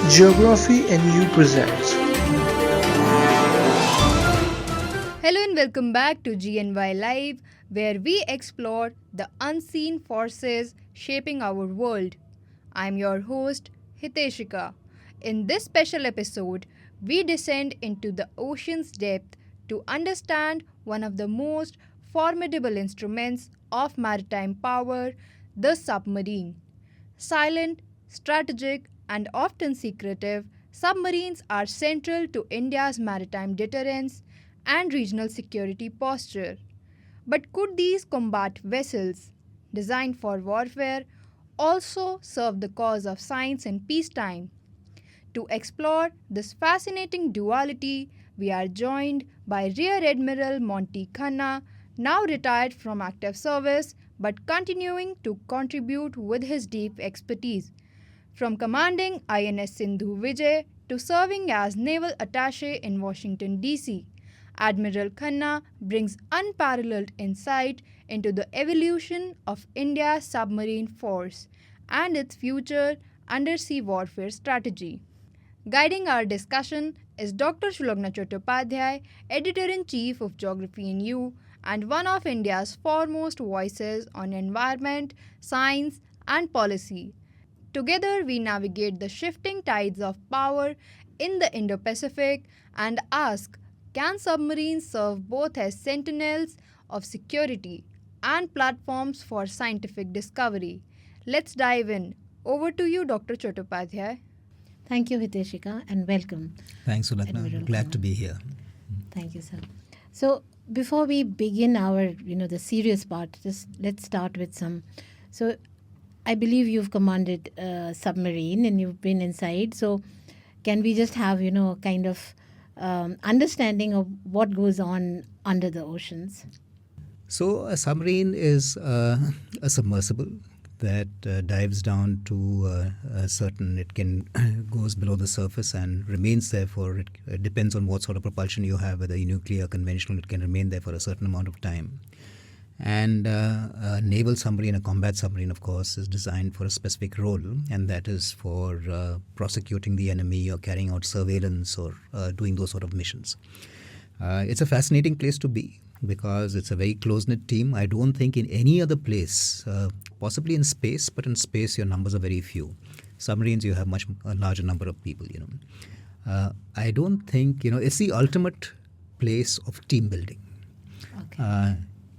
Geography and You presents. Hello and welcome back to GNY Live, where we explore the unseen forces shaping our world. I'm your host, Hiteshika. In this special episode, we descend into the ocean's depth to understand one of the most formidable instruments of maritime power, the submarine. Silent, strategic, and often secretive, submarines are central to India's maritime deterrence and regional security posture. But could these combat vessels, designed for warfare, also serve the cause of science in peacetime? To explore this fascinating duality, we are joined by Rear Admiral Monty Khanna, now retired from active service but continuing to contribute with his deep expertise. From commanding INS Sindhu Vijay to serving as naval attaché in Washington, D.C., Admiral Khanna brings unparalleled insight into the evolution of India's submarine force and its future undersea warfare strategy. Guiding our discussion is Dr. Shulagna Chattopadhyay, Editor-in-Chief of Geography in You and one of India's foremost voices on environment, science, and policy. Together, we navigate the shifting tides of power in the Indo-Pacific and ask, can submarines serve both as sentinels of security and platforms for scientific discovery? Let's dive in. Over to you, Dr. Chattopadhyay. Thank you, Hiteshika, and welcome. Thanks, Sulakna. Admiral Glad Khanna. to be here. Thank you, sir. So before we begin our, the serious part, just let's start with some. So I believe you've commanded a submarine and you've been inside. So can we just have, kind of understanding of what goes on under the oceans? So a submarine is a submersible that dives down to a certain, it can goes below the surface and remains there for, it depends on what sort of propulsion you have, whether nuclear, conventional, it can remain there for a certain amount of time. And a naval submarine, a combat submarine, of course, is designed for a specific role, and that is for prosecuting the enemy or carrying out surveillance or doing those sort of missions. It's a fascinating place to be because it's a very close-knit team. I don't think in any other place, possibly in space, but in space your numbers are very few. Submarines, you have a larger number of people, I don't think, it's the ultimate place of team building. Okay.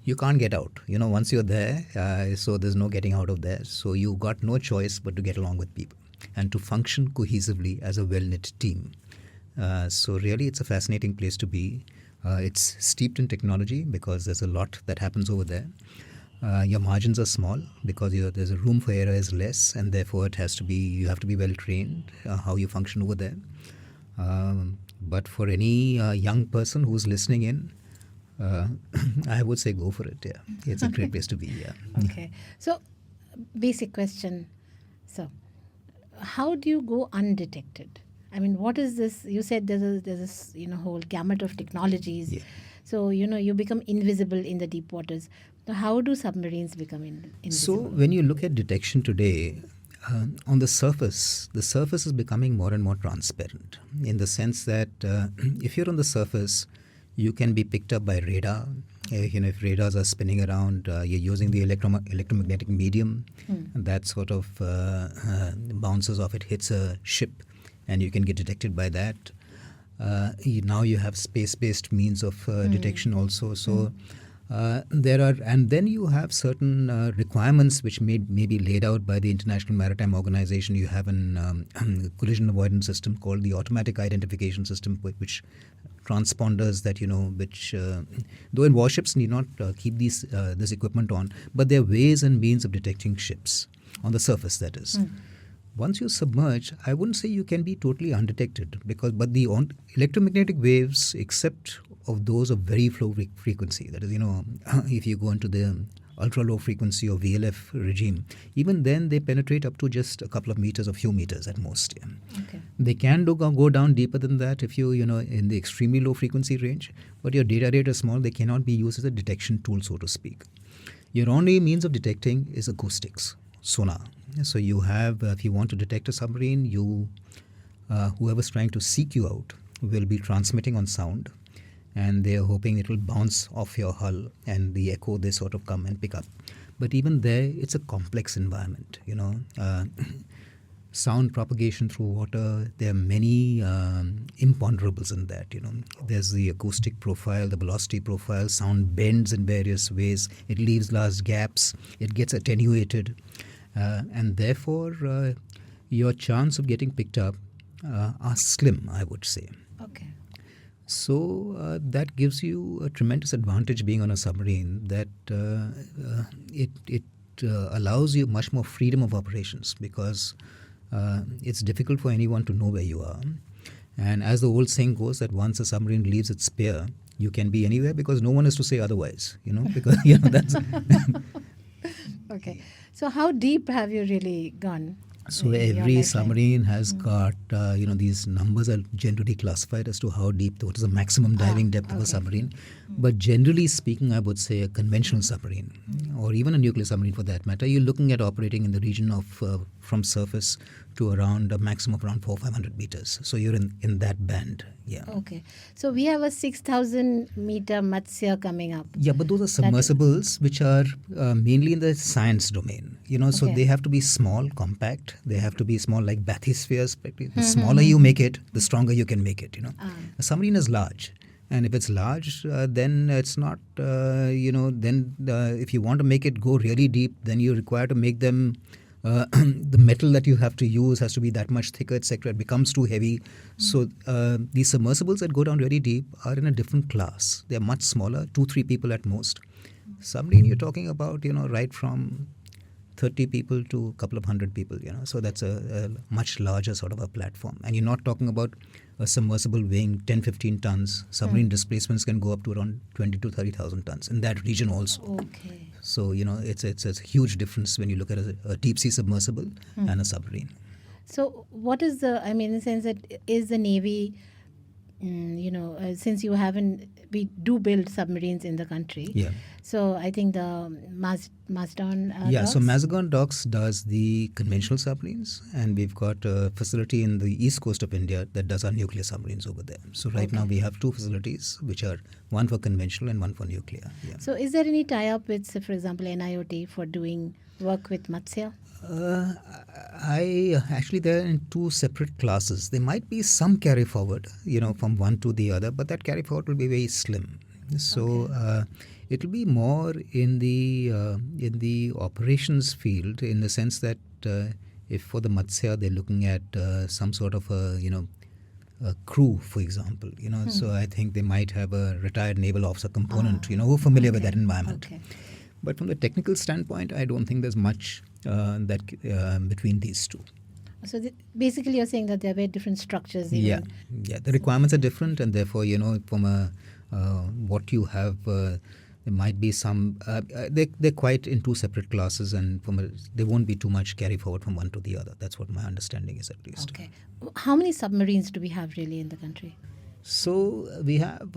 You can't get out. Once you're there, so there's no getting out of there. So you got no choice but to get along with people and to function cohesively as a well-knit team. So really, it's a fascinating place to be. It's steeped in technology because there's a lot that happens over there. Your margins are small because there's a room for error is less, and therefore you have to be well trained how you function over there. But for any young person who's listening in, I would say go for it. Yeah, it's a great place to be. Yeah. Okay. So basic question. So how do you go undetected? I mean, what is this? You said there's this whole gamut of technologies. Yeah. So you become invisible in the deep waters. So how do submarines become invisible? So when you look at detection today, on the surface is becoming more and more transparent in the sense that if you're on the surface, you can be picked up by radar. If radars are spinning around, you're using the electromagnetic medium, and that sort of bounces off, it hits a ship, and you can get detected by that. Now you have space-based means of detection also. So there are, and then you have certain requirements which may be laid out by the International Maritime Organization. You have an collision avoidance system called the automatic identification system, which transponders that which though in warships need not keep this equipment on, but there are ways and means of detecting ships on the surface, that is. Once you submerge, I wouldn't say you can be totally undetected but the electromagnetic waves, except of those of very low frequency, that is, if you go into the ultra low frequency or VLF regime, even then they penetrate up to just a couple of meters, a few meters at most. Yeah. Okay. They can go down deeper than that if in the extremely low frequency range, but your data rate is small, they cannot be used as a detection tool, so to speak. Your only means of detecting is acoustics, sonar. So you have, if you want to detect a submarine, you whoever's trying to seek you out will be transmitting on sound, and they're hoping it will bounce off your hull, and the echo they sort of come and pick up. But even there, it's a complex environment, sound propagation through water. There are many imponderables in that. There's the acoustic profile, the velocity profile. Sound bends in various ways. It leaves large gaps. It gets attenuated, and therefore your chance of getting picked up are slim, I would say. Okay. So that gives you a tremendous advantage being on a submarine, that it allows you much more freedom of operations, because it's difficult for anyone to know where you are. And as the old saying goes, that once a submarine leaves its pier, you can be anywhere, because no one is to say otherwise, because that's Okay. So how deep have you really gone? So in your every lifetime? submarine has got, these numbers are generally classified as to how deep, what is the maximum diving depth of a okay. submarine. But generally speaking, I would say a conventional submarine, or even a nuclear submarine for that matter, you're looking at operating in the region of from surface to around a maximum of around 400-500 meters. So you're in that band. Yeah. Okay. So we have a 6,000 meter Matsya coming up. Yeah, but those are submersibles which are mainly in the science domain. So Okay. they have to be small, compact. They have to be small, like bathyspheres. The smaller you make it, the stronger you can make it. A submarine is large. And if it's large, then it's not, if you want to make it go really deep, then you require to make them, the metal that you have to use has to be that much thicker, etc. It becomes too heavy. So these submersibles that go down really deep are in a different class. They're much smaller, 2-3 people at most. Submarine, you're talking about, right from 30 people to a couple of hundred people, So that's a much larger sort of a platform. And you're not talking about a submersible weighing 10-15 tons. Submarine displacements can go up to around 20 to 30,000 tons in that region also. Okay. So, it's a huge difference when you look at a deep sea submersible and a submarine. So what is in the sense that is the Navy, since we do build submarines in the country. Yeah. So I think the Mazdon docks? So Mazagon Docks does the conventional submarines, and we've got a facility in the east coast of India that does our nuclear submarines over there. So right now we have 2 facilities, which are one for conventional and one for nuclear. Yeah. So is there any tie-up with, say, for example, NIOT for doing work with Matsya? Actually, they're in 2 separate classes. There might be some carry forward, from one to the other, but that carry forward will be very slim. So it will be more in the operations field, in the sense that if for the Matsya they're looking at some sort of a crew, for example, So I think they might have a retired naval officer component, who are familiar with that environment. Okay. But from the technical standpoint, I don't think there's much between these two. So basically you're saying that there are very different structures. Even. Yeah. The requirements are different, and therefore, from what you have, there might be some. They're quite in 2 separate classes, and there won't be too much carry forward from one to the other. That's what my understanding is, at least. Okay. How many submarines do we have really in the country? So we have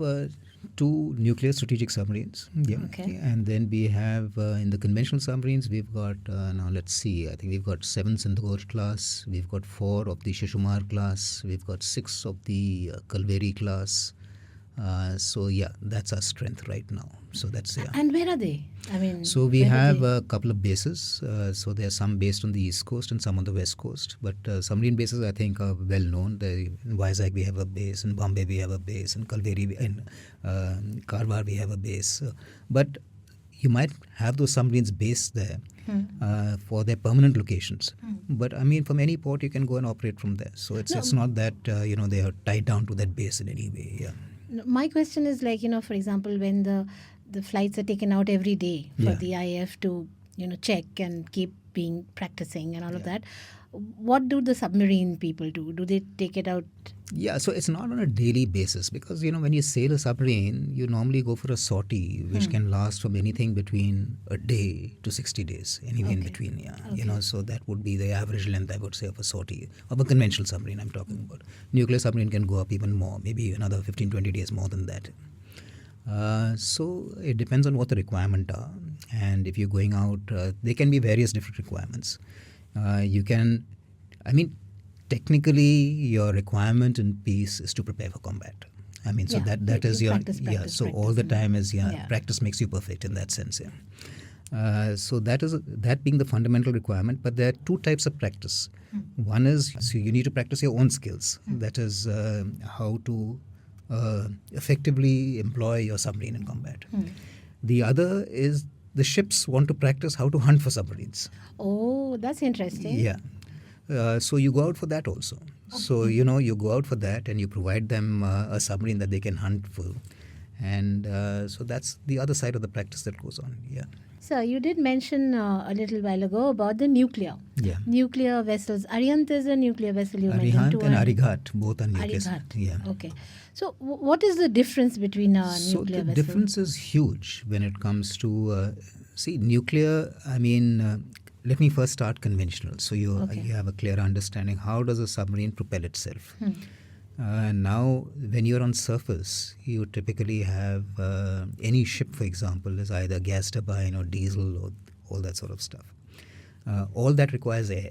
2 nuclear strategic submarines. Yeah. Okay. And then we have in the conventional submarines, we've got, now let's see, I think we've got 7 Sindhur class, we've got 4 of the Shishumar class, we've got 6 of the Kalveri class. So that's our strength right now. So that's And where are they? So we have a couple of bases. So there are some based on the east coast and some on the west coast. But submarine bases, I think, are well known. In Vizag we have a base, in Bombay we have a base, in Kalveri, in Karwar we have a base. But you might have those submarines based there for their permanent locations. But from any port you can go and operate from there. So it's not that they are tied down to that base in any way. Yeah. My question is for example, when the flights are taken out every day for the IF to check and keep practicing and all of that, what do the submarine people do? Do they take it out? Yeah, so it's not on a daily basis, because when you sail a submarine, you normally go for a sortie which can last from anything between a day to 60 days, anywhere in between. So that would be the average length, I would say, of a sortie of a conventional submarine I'm talking about. Nuclear submarine can go up even more, maybe another 15-20 days more than that. So it depends on what the requirements are, and if you're going out, there can be various different requirements. technically your requirement in peace is to prepare for combat. I mean, so that is your so all the time is practice makes you perfect in that sense. So that being the fundamental requirement. But there are two types of practice. One is, so you need to practice your own skills. That is how to effectively employ your submarine in combat. The other is the ships want to practice how to hunt for submarines. Oh, that's interesting. Yeah. So you go out for that also. Okay. So, you go out for that and you provide them a submarine that they can hunt for. And so that's the other side of the practice that goes on. Yeah. So you did mention a little while ago about the nuclear. Yeah. Nuclear vessels. Arihant is a nuclear vessel you mentioned. Arihant and Arighat, both are nuclear. Arighat. Yeah. Okay. So what is the difference between a nuclear vessel? The difference is huge when it comes to, nuclear, let me first start conventional. So you have a clear understanding. How does a submarine propel itself? Now, when you're on surface, you typically have any ship, for example, is either gas turbine or diesel or all that sort of stuff. All that requires air,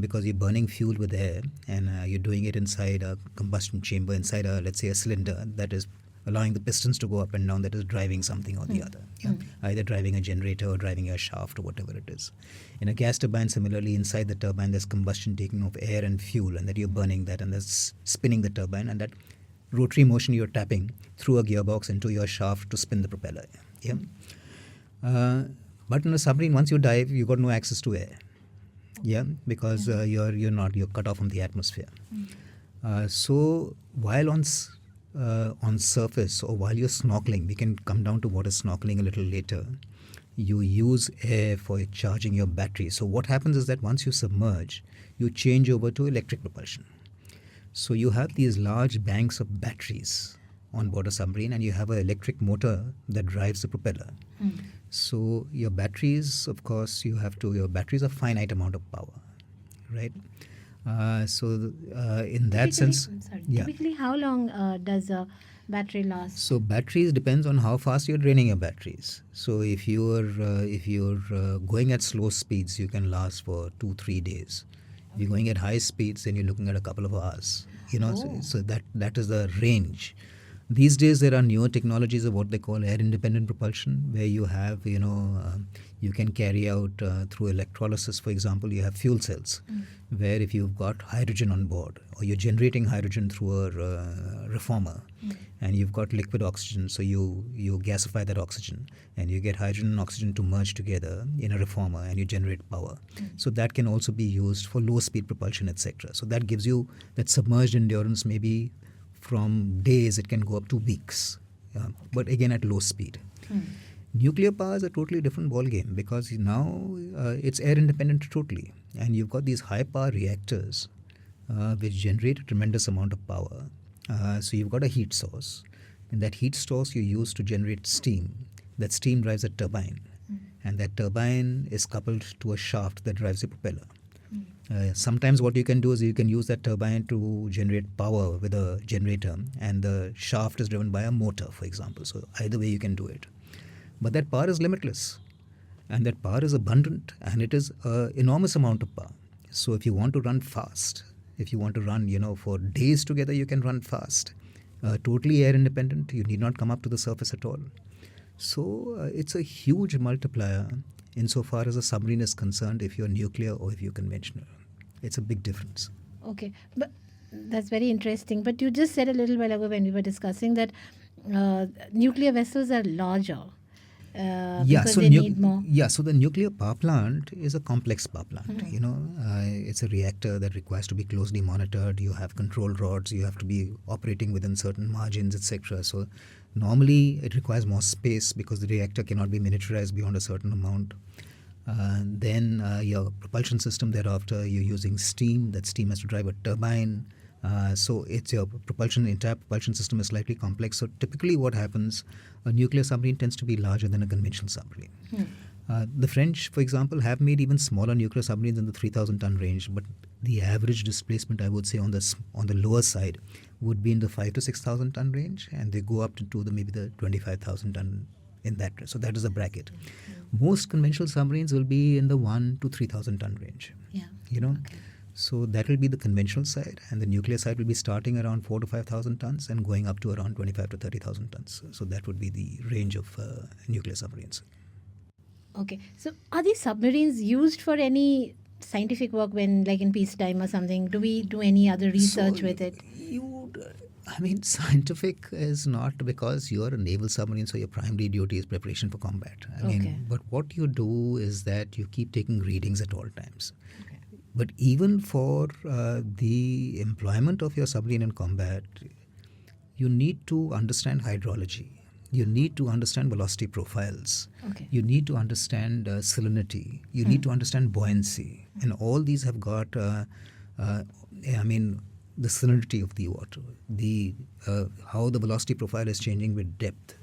because you're burning fuel with air and you're doing it inside a combustion chamber, inside let's say a cylinder that is allowing the pistons to go up and down, that is driving something or the other. Either driving a generator or driving a shaft or whatever it is. In a gas turbine, similarly, inside the turbine there's combustion taking of air and fuel, and that you're burning that, and that's spinning the turbine, and that rotary motion you're tapping through a gearbox into your shaft to spin the propeller. But in a submarine, once you dive, you've got no access to air. Because you're cut off from the atmosphere. So while on surface or while you're snorkeling, we can come down to what is snorkeling a little later, you use air for charging your battery. So what happens is that once you submerge, you change over to electric propulsion. So you have these large banks of batteries on board a submarine, and you have an electric motor that drives the propeller. So your batteries, of course, your batteries are finite amount of power, right? In that sense, typically how long does a battery last? So batteries depends on how fast you're draining your batteries. So if you're going at slow speeds, you can last for 2-3 days. If you're going at high speeds, then you're looking at a couple of hours. So that is the range. These days there are newer technologies of what they call air-independent propulsion, where you have, you can carry out through electrolysis, for example, you have fuel cells, where if you've got hydrogen on board, or you're generating hydrogen through a reformer, and you've got liquid oxygen, so you gasify that oxygen, and you get hydrogen and oxygen to merge together in a reformer, and you generate power. So that can also be used for low-speed propulsion, etc. So that gives you that submerged endurance, maybe from days it can go up to weeks, but again at low speed. Nuclear power is a totally different ball game, because now it's air independent totally, and you've got these high power reactors which generate a tremendous amount of power. So you've got a heat source, and that heat source you use to generate steam. That steam drives a turbine, and that turbine is coupled to a shaft that drives the propeller. Sometimes what you can do is you can use that turbine to generate power with a generator, and the shaft is driven by a motor, for example. So either way you can do it. But that power is limitless, and that power is abundant, and it is an enormous amount of power. So if you want to run fast, if you want to run, for days together, you can run fast. Totally air independent, you need not come up to the surface at all. So it's a huge multiplier insofar as a submarine is concerned, if you're nuclear or if you're conventional. It's a big difference. Okay, but that's very interesting. But you just said a little while ago when we were discussing that nuclear vessels are larger because they need more. Yeah, so the nuclear power plant is a complex power plant. It's a reactor that requires to be closely monitored. You have control rods. You have to be operating within certain margins, etc. So normally it requires more space because the reactor cannot be miniaturized beyond a certain amount. Then your propulsion system thereafter, you're using steam. That steam has to drive a turbine. So it's your entire propulsion system is slightly complex. So typically what happens, a nuclear submarine tends to be larger than a conventional submarine. The French, for example, have made even smaller nuclear submarines in the 3,000-ton range, but the average displacement, I would say, on the lower side would be in the 5,000 to 6,000-ton range, and they go up to maybe the 25,000-ton in that. So that is the bracket. Most conventional submarines will be in the 1,000 to 3,000-ton range. Yeah. Okay. So that will be the conventional side, and the nuclear side will be starting around 4 to 5,000 tons and going up to around 25 to 30,000 tons. So that would be the range of nuclear submarines. Okay. So are these submarines used for any scientific work when, like in peacetime or something? Do we do any other research with it? Scientific is not because you're a naval submarine, so your primary duty is preparation for combat. But what you do is that you keep taking readings at all times. Okay. But even for the employment of your submarine in combat, you need to understand hydrology. You need to understand velocity profiles. Okay. You need to understand salinity. You need to understand buoyancy. And all these have got, the salinity of the water, the how the velocity profile is changing with depth,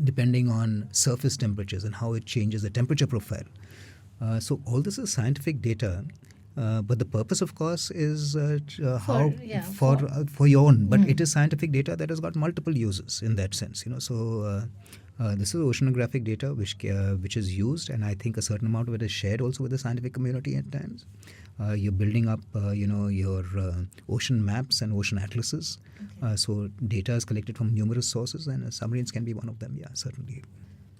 depending on surface temperatures and how it changes the temperature profile. So all this is scientific data. But the purpose, of course, is for your own. But it is scientific data that has got multiple uses in that sense. This is oceanographic data which is used, and I think a certain amount of it is shared also with the scientific community at times. You're building up, your ocean maps and ocean atlases. So data is collected from numerous sources, and submarines can be one of them. Yeah, certainly.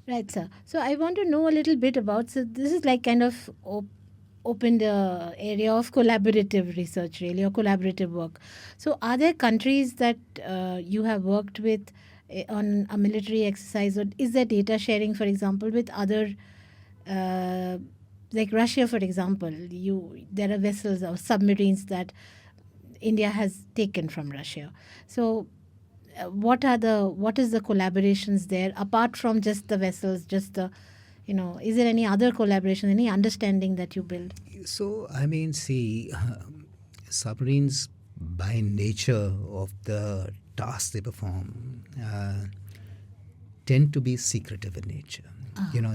Right, sir. So I want to know a little bit about. So this is like kind of opened the area of collaborative research, really, or collaborative work. So are there countries that you have worked with on a military exercise, or is there data sharing, for example, with other, like Russia, for example? There are vessels or submarines that India has taken from Russia. So what is the collaborations there apart from just the vessels, just the is there any other collaboration, any understanding that you build? So, submarines by nature of the tasks they perform tend to be secretive in nature.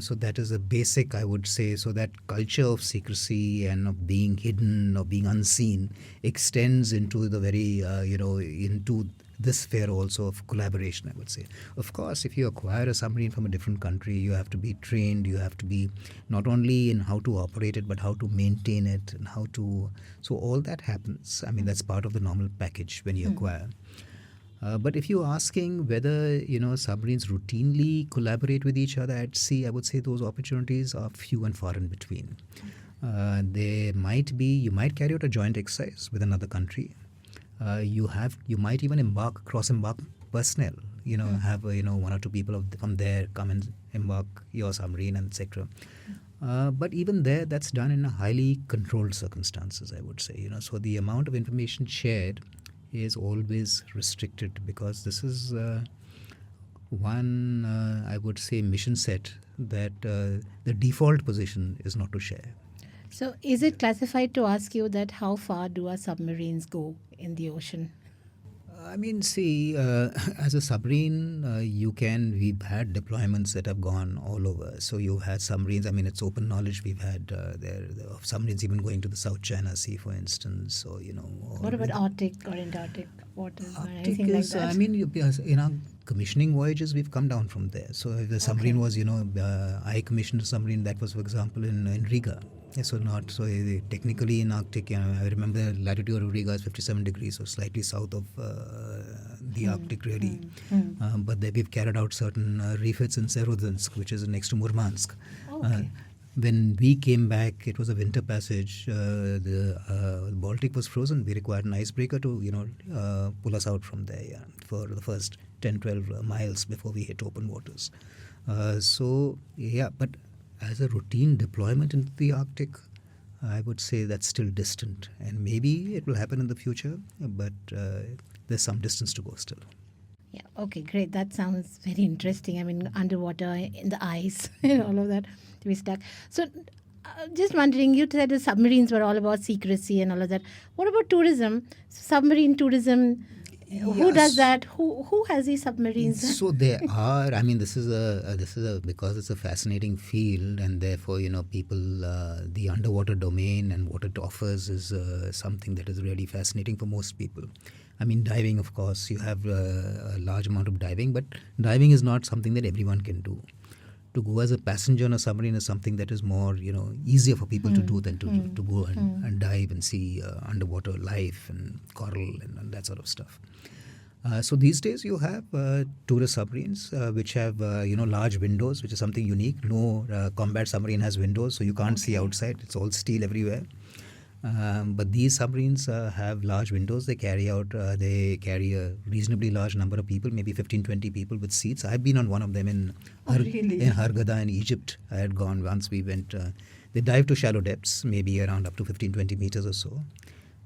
So that is a basic, I would say. So that culture of secrecy and of being hidden, of being unseen, extends into the very, into this sphere also of collaboration, I would say. Of course, if you acquire a submarine from a different country, you have to be trained, you have to be not only in how to operate it, but how to maintain it and how to... So all that happens. That's part of the normal package when you acquire. But if you're asking whether, submarines routinely collaborate with each other at sea, I would say those opportunities are few and far in between. You might carry out a joint exercise with another country. You might even cross-embark personnel. Have one or two people from there come and embark your submarine, and etc. But even there, that's done in a highly controlled circumstances, I would say. So the amount of information shared is always restricted, because this is one, I would say, mission set that the default position is not to share. So is it classified to ask you that how far do our submarines go in the ocean? As a submarine, we've had deployments that have gone all over. So you've had submarines, it's open knowledge, we've had submarines even going to the South China Sea, for instance. So, what about Arctic or Antarctic waters or Arctic anything like that? In our commissioning voyages, we've come down from there. So if the submarine was, I commissioned a submarine that was, for example, in Riga. Technically in Arctic, I remember the latitude of Riga is 57 degrees, so slightly south of the Arctic, really. But we've carried out certain refits in Serodinsk, which is next to Murmansk. When we came back, it was a winter passage. The Baltic was frozen. We required an icebreaker to, pull us out from there for the first 10, 12 miles before we hit open waters. But as a routine deployment into the Arctic, I would say that's still distant. And maybe it will happen in the future, but there's some distance to go still. Yeah, okay, great. That sounds very interesting. Underwater, in the ice, and all of that, to be stuck. So, just wondering, you said the submarines were all about secrecy and all of that. What about tourism? Submarine tourism, who does that? Who has these submarines? So there are. This is because it's a fascinating field, and therefore people the underwater domain and what it offers is something that is really fascinating for most people. Diving, of course, you have a large amount of diving, but diving is not something that everyone can do. to go as a passenger on a submarine is something that is more, easier for people to do than to go and dive and see underwater life and coral and that sort of stuff. So these days you have tourist submarines which have large windows, which is something unique. No combat submarine has windows, so you can't see outside. It's all steel everywhere. But these submarines have large windows. They carry a reasonably large number of people, maybe 15-20 people with seats. I've been on one of them in Hurghada in Egypt. I had gone once. We went. They dive to shallow depths, maybe around up to 15-20 meters or so.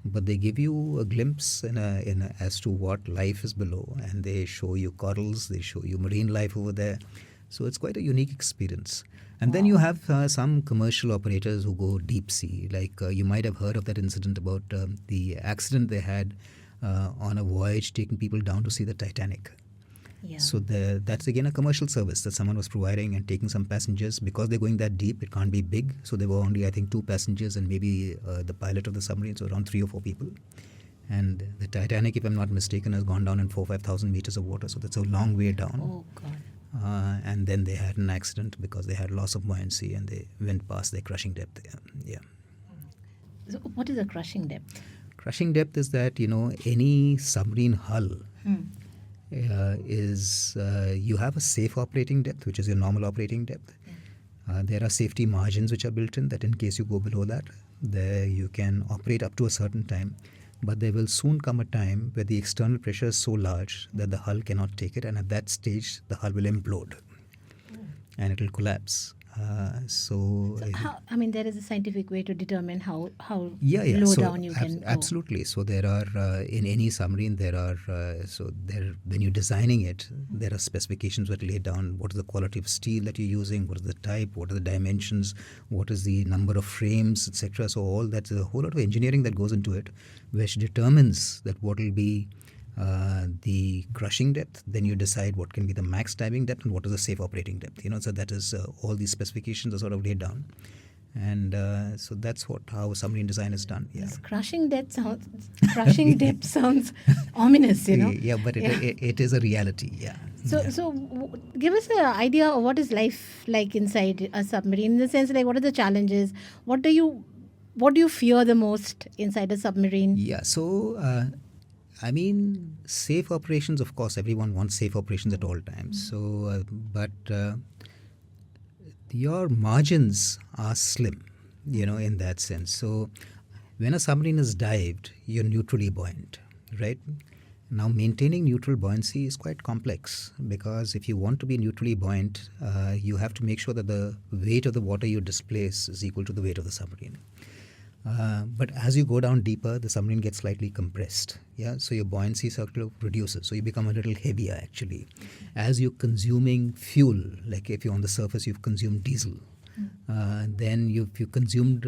But they give you a glimpse as to what life is below, and they show you corals, they show you marine life over there. So it's quite a unique experience. And then you have some commercial operators who go deep sea. Like you might have heard of that incident about the accident they had on a voyage taking people down to see the Titanic. Yeah. So that's again a commercial service that someone was providing and taking some passengers. Because they're going that deep, it can't be big. So there were only, I think, 2 passengers and maybe the pilot of the submarine, so around 3 or 4 people. And the Titanic, if I'm not mistaken, has gone down in 4,000-5,000 meters of water. So that's a long way down. Oh, God. And then they had an accident because they had loss of buoyancy and they went past their crushing depth. Yeah. So what is a crushing depth? Crushing depth is that, any submarine hull is you have a safe operating depth, which is your normal operating depth. There are safety margins which are built in that in case you go below that, there you can operate up to a certain time. But there will soon come a time where the external pressure is so large that the hull cannot take it, and at that stage the hull will implode and it will collapse. There is a scientific way to determine how low low down you can go. Absolutely. So there are in any submarine when you're designing it, there are specifications that lay down what is the quality of steel that you're using, what is the type, what are the dimensions, what is the number of frames, etc. So all that's a whole lot of engineering that goes into it, which determines that what will be the crushing depth. Then you decide what can be the max diving depth and what is the safe operating depth. So that is all these specifications are sort of laid down, and so that's how submarine design is done. Yeah. This crushing depth sounds ominous. Yeah, but it is a reality. Yeah. So give us an idea of what is life like inside a submarine, in the sense like what are the challenges? What do you fear the most inside a submarine? Yeah. So. Safe operations, of course, everyone wants safe operations at all times. So, but your margins are slim, in that sense. So, when a submarine is dived, you're neutrally buoyant, right? Now, maintaining neutral buoyancy is quite complex because if you want to be neutrally buoyant, you have to make sure that the weight of the water you displace is equal to the weight of the submarine. But as you go down deeper, the submarine gets slightly compressed. Yeah, so your buoyancy circle reduces. So you become a little heavier actually. As you're consuming fuel, like if you're on the surface, you've consumed diesel. Then you consumed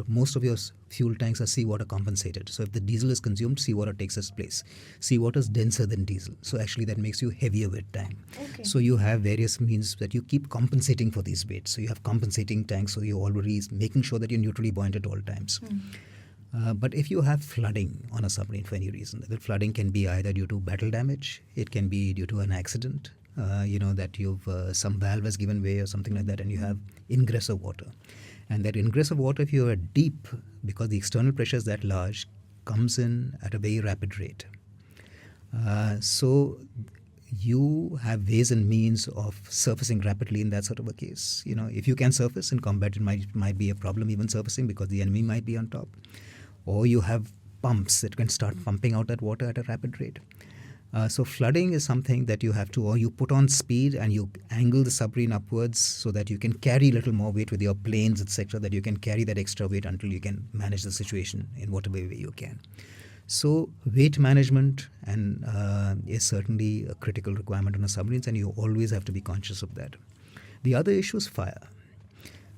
most of your fuel tanks are seawater compensated. So if the diesel is consumed, seawater takes its place. Seawater is denser than diesel, so actually that makes you heavier with time. Okay. So you have various means that you keep compensating for these weights. So you have compensating tanks, so you're always making sure that you're neutrally buoyant at all times. But if you have flooding on a submarine for any reason, the flooding can be either due to battle damage, it can be due to an accident, that some valve has given way or something like that, and you have ingress of water. And that ingress of water, if you are deep, because the external pressure is that large, comes in at a very rapid rate. So you have ways and means of surfacing rapidly in that sort of a case. If you can surface in combat, it might be a problem even surfacing because the enemy might be on top. Or you have pumps that can start pumping out that water at a rapid rate. So flooding is something that you have to, or you put on speed and you angle the submarine upwards so that you can carry a little more weight with your planes, etc., that you can carry that extra weight until you can manage the situation in whatever way you can. So weight management is certainly a critical requirement on a submarines, and you always have to be conscious of that. The other issue is fire.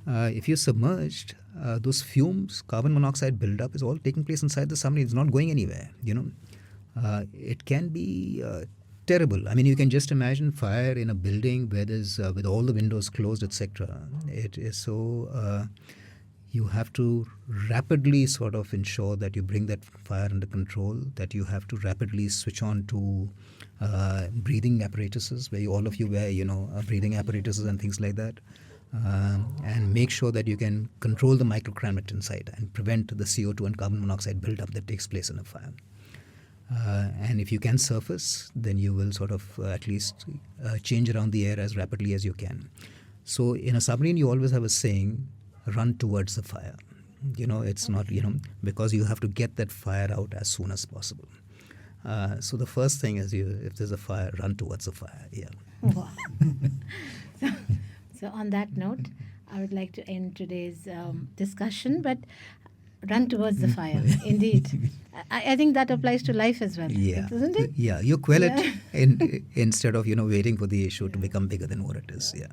If you're submerged, those fumes, carbon monoxide buildup is all taking place inside the submarine. It's not going anywhere, It can be terrible. You can just imagine fire in a building where there's with all the windows closed, etc. It is so you have to rapidly sort of ensure that you bring that fire under control, that you have to rapidly switch on to breathing apparatuses, where all of you wear, breathing apparatuses and things like that. And make sure that you can control the microclimate inside and prevent the CO2 and carbon monoxide buildup that takes place in a fire. And if you can surface, then you will sort of at least change around the air as rapidly as you can. So in a submarine, you always have a saying, run towards the fire. It's not, because you have to get that fire out as soon as possible. So the first thing is, if there's a fire, run towards the fire. Yeah. Wow. So on that note, I would like to end today's discussion, but run towards the fire, indeed. I think that applies to life as well, doesn't it? Yeah, you quell it instead of, waiting for the issue to become bigger than what it is. Yeah.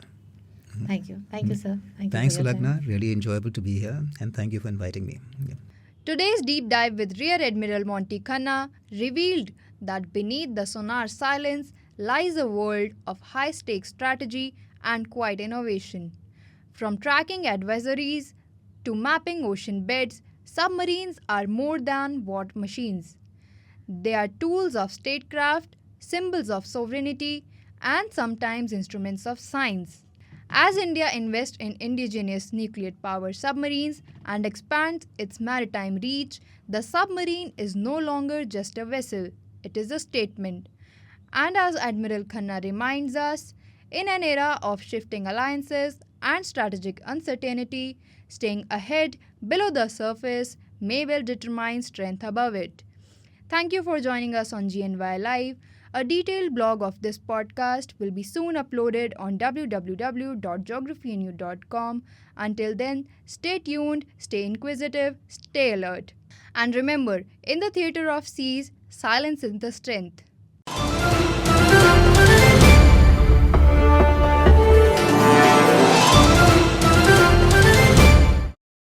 Thank you. Thank you, sir. Thanks, Ulagna. Really enjoyable to be here, and thank you for inviting me. Yeah. Today's deep dive with Rear Admiral Monty Khanna revealed that beneath the sonar silence lies a world of high-stakes strategy and quiet innovation. From tracking advisories to mapping ocean beds, submarines are more than war machines. They are tools of statecraft, symbols of sovereignty, and sometimes instruments of science. As India invests in indigenous nuclear-powered submarines and expands its maritime reach, the submarine is no longer just a vessel, it is a statement. And as Admiral Khanna reminds us, in an era of shifting alliances and strategic uncertainty, staying ahead below the surface may well determine strength above it. Thank you for joining us on GNY Live. A detailed blog of this podcast will be soon uploaded on www.geographynew.com. Until then, stay tuned, stay inquisitive, stay alert. And remember, in the theater of seas, silence is the strength.